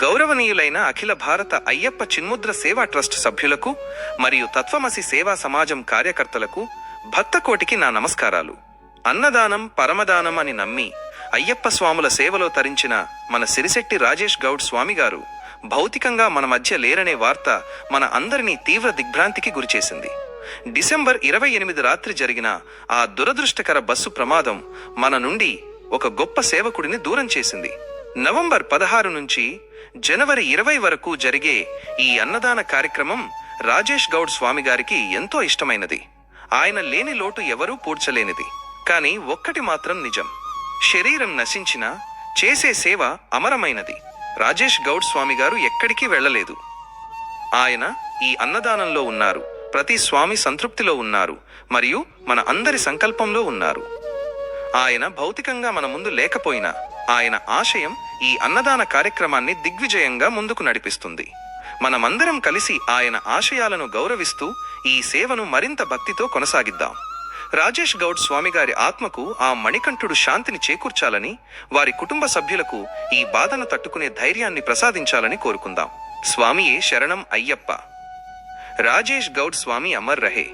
గౌరవనీయులైన అఖిల భారత అయ్యప్ప చిన్ముద్ర సేవా ట్రస్ట్ సభ్యులకు మరియు తత్వమసి సేవా సమాజం కార్యకర్తలకు భక్తకోటికి నా నమస్కారాలు. అన్నదానం పరమదానం అని నమ్మి అయ్యప్ప స్వాముల సేవలో తరించిన మన సిరిశెట్టి రాజేష్ గౌడ్ స్వామి గారు భౌతికంగా మన మధ్య లేరనే వార్త మన అందరినీ తీవ్ర దిగ్భ్రాంతికి గురిచేసింది. డిసెంబర్ 28 రాత్రి జరిగిన ఆ దురదృష్టకర బస్సు ప్రమాదం మన నుండి ఒక గొప్ప సేవకుడిని దూరం చేసింది. నవంబర్ 16 నుంచి జనవరి 20 వరకు జరిగే ఈ అన్నదాన కార్యక్రమం రాజేష్ గౌడ్ స్వామి గారికి ఎంతో ఇష్టమైనది. ఆయన లేని లోటు ఎవరూ పూడ్చలేనిది. కానీ ఒక్కటి మాత్రం నిజం, శరీరం నశించినా చేసే సేవ అమరమైనది. రాజేష్ గౌడ్ స్వామి గారు ఎక్కడికి వెళ్ళలేదు. ఆయన ఈ అన్నదానంలో ఉన్నారు, ప్రతి స్వామి సంతృప్తిలో ఉన్నారు మరియు మన అందరి సంకల్పంలో ఉన్నారు. ఆయన భౌతికంగా మన ముందు లేకపోయినా ఆయన ఆశయం ఈ అన్నదాన కార్యక్రమాన్ని దిగ్విజయంగా ముందుకు నడిపిస్తుంది. మనమందరం కలిసి ఆయన ఆశయాలను గౌరవిస్తూ ఈ సేవను మరింత భక్తితో కొనసాగిద్దాం. రాజేష్ గౌడ్ స్వామి గారి ఆత్మకు ఆ మణికంఠుడు శాంతిని చేకూర్చాలని, వారి కుటుంబ సభ్యులకు ఈ బాధను తట్టుకునే ధైర్యాన్ని ప్రసాదించాలని కోరుకుందాం. స్వామియే శరణం అయ్యప్ప. రాజేష్ గౌడ్ స్వామి అమర్ రహే.